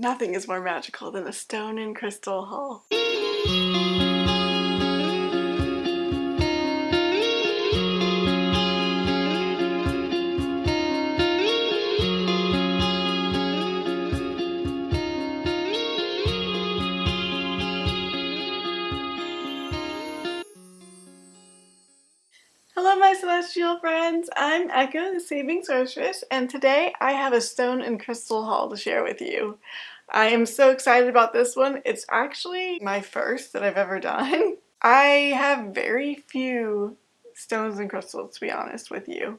Nothing is more magical than a stone and crystal haul. Hello my celestial friends, I'm Echo, the Saving Sorceress, and today I have a stone and crystal haul to share with you. I am so excited about this one. It's actually my first that I've ever done. I have very few stones and crystals, to be honest with you.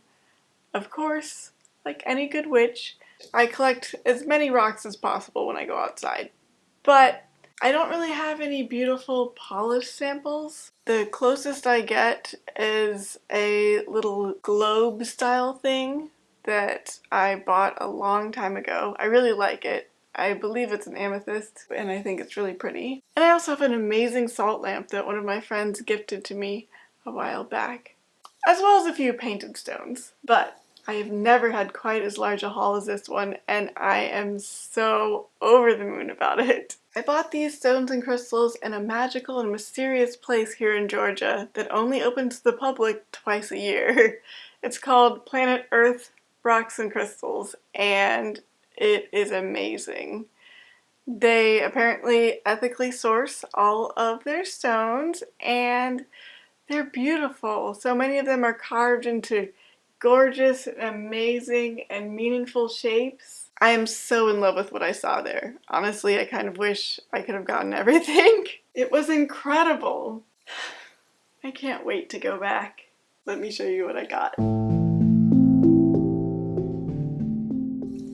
Of course, like any good witch, I collect as many rocks as possible when I go outside. But I don't really have any beautiful polished samples. The closest I get is a little globe style thing that I bought a long time ago. I really like it. I believe it's an amethyst and I think it's really pretty. And I also have an amazing salt lamp that one of my friends gifted to me a while back, as well as a few painted stones. But I have never had quite as large a haul as this one, and I am so over the moon about it. I bought these stones and crystals in a magical and mysterious place here in Georgia that only opens to the public twice a year. It's called Planet Earth Rocks and Crystals, and it is amazing. They apparently ethically source all of their stones, and they're beautiful. So many of them are carved into gorgeous and amazing and meaningful shapes. I am so in love with what I saw there. Honestly, I kind of wish I could have gotten everything. It was incredible. I can't wait to go back. Let me show you what I got.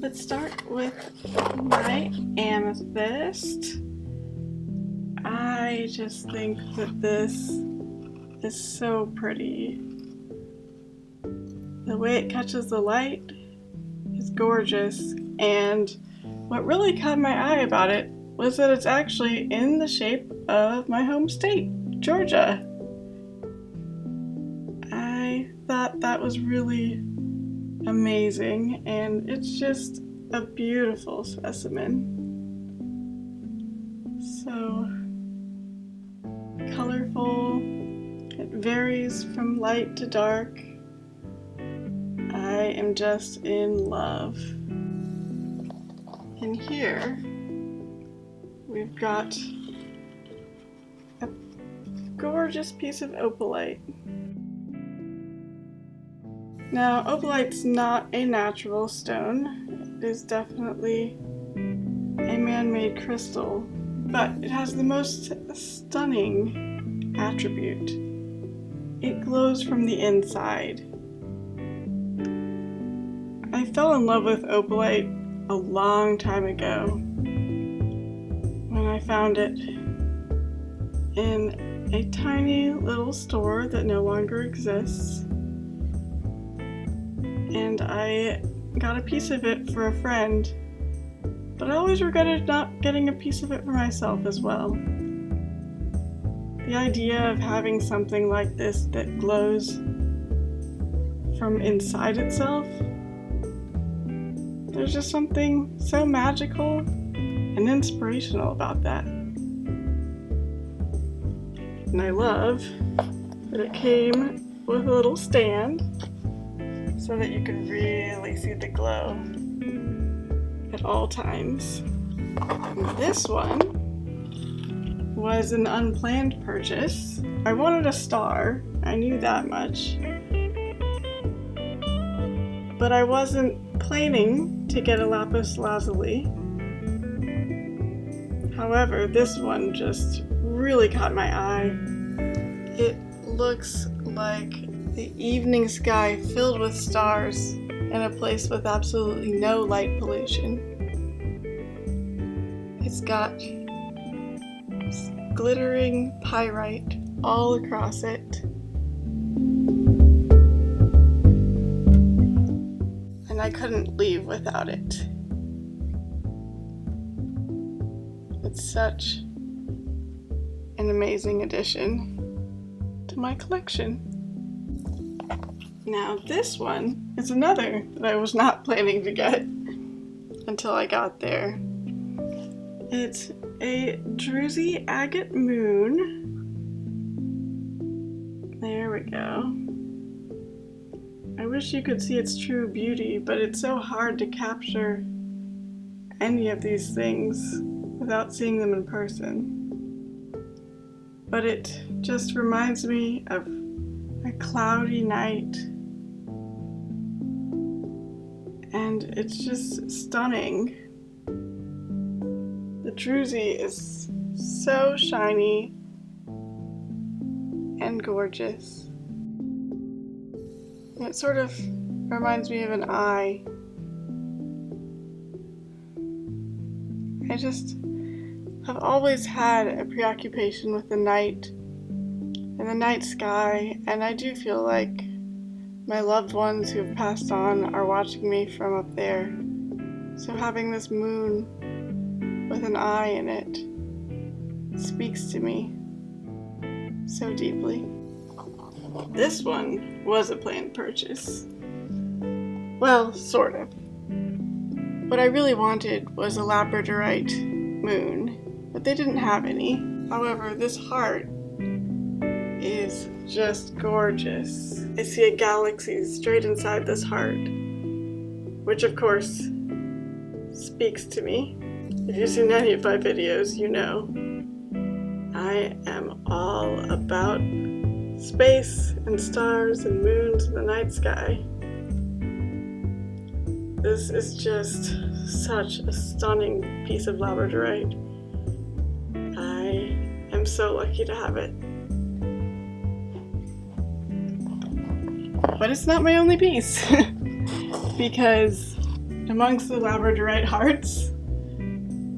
Let's start with my amethyst. I just think that this is so pretty. The way it catches the light is gorgeous, and what really caught my eye about it was that it's actually in the shape of my home state, Georgia. I thought that was really amazing, and it's just a beautiful specimen. So colorful, it varies from light to dark. I am just in love. And here we've got a gorgeous piece of opalite. Now, opalite's not a natural stone. It is definitely a man-made crystal, but it has the most stunning attribute. It glows from the inside. I fell in love with opalite a long time ago when I found it in a tiny little store that no longer exists, and I got a piece of it for a friend, but I always regretted not getting a piece of it for myself as well. The idea of having something like this that glows from inside itself, there's just something so magical and inspirational about that. And I love that it came with a little stand so that you can really see the glow at all times. And this one was an unplanned purchase. I wanted a star, I knew that much. But I wasn't planning to get a Lapis Lazuli. However, this one just really caught my eye. It looks like the evening sky filled with stars in a place with absolutely no light pollution. It's got glittering pyrite all across it. And I couldn't leave without it. It's such an amazing addition to my collection. Now this one is another that I was not planning to get until I got there. It's a Druzy agate moon. There we go. I wish you could see its true beauty, but it's so hard to capture any of these things without seeing them in person. But it just reminds me of a cloudy night. And it's just stunning. The Druzy is so shiny and gorgeous. And it sort of reminds me of an eye. I just have always had a preoccupation with the night and the night sky, and I do feel like my loved ones who have passed on are watching me from up there. So having this moon with an eye in it speaks to me so deeply. This one was a planned purchase. Well, sort of. What I really wanted was a Labradorite moon, but they didn't have any. However, this heart is just gorgeous. I see a galaxy straight inside this heart, which of course speaks to me. If you've seen any of my videos, you know I am all about space and stars and moons in the night sky. This is just such a stunning piece of Labradorite. I am so lucky to have it. But it's not my only piece, because amongst the Labradorite Hearts,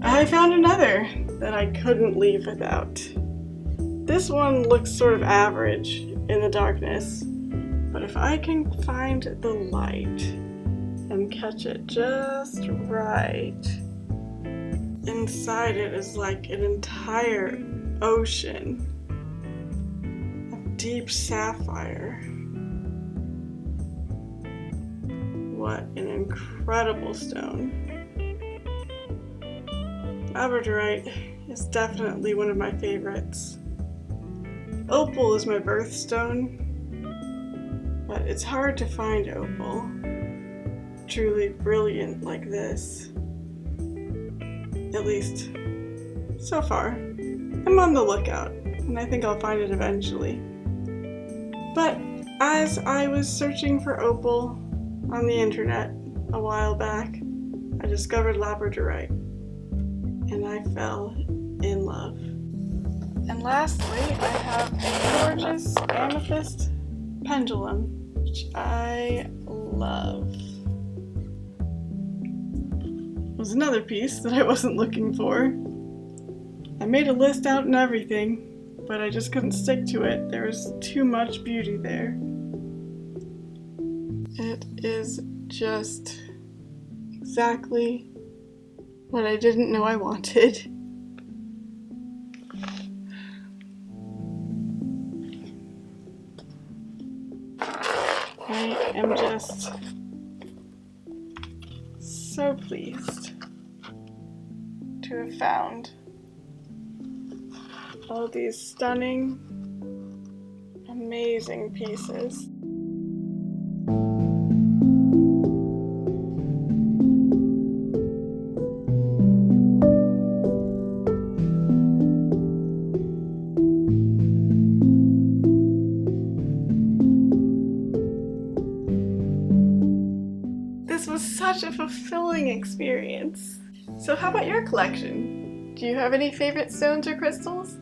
I found another that I couldn't leave without. This one looks sort of average in the darkness, but if I can find the light and catch it just right, inside it is like an entire ocean of deep sapphire. What an incredible stone. Labradorite is definitely one of my favorites. Opal is my birthstone, but it's hard to find opal truly brilliant like this. At least, so far. I'm on the lookout, and I think I'll find it eventually. But as I was searching for opal on the internet a while back, I discovered Labradorite, and I fell in love. And lastly, I have a gorgeous amethyst pendulum, which I love. It was another piece that I wasn't looking for. I made a list out and everything, but I just couldn't stick to it. There was too much beauty there. It is just exactly what I didn't know I wanted. I am just so pleased to have found all these stunning, amazing pieces. This was such a fulfilling experience. So how about your collection? Do you have any favorite stones or crystals?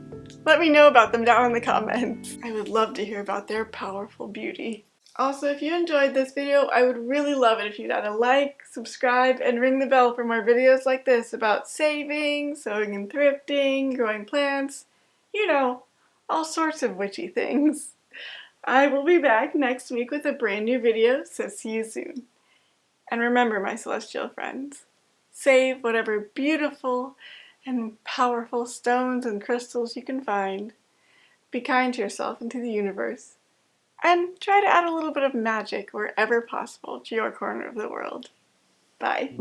Let me know about them down in the comments. I would love to hear about their powerful beauty. Also, if you enjoyed this video, I would really love it if you'd add a like, subscribe, and ring the bell for more videos like this about saving, sewing and thrifting, growing plants, you know, all sorts of witchy things. I will be back next week with a brand new video, so see you soon. And remember, my celestial friends, save whatever beautiful and powerful stones and crystals you can find. Be kind to yourself and to the universe. And try to add a little bit of magic wherever possible to your corner of the world. Bye.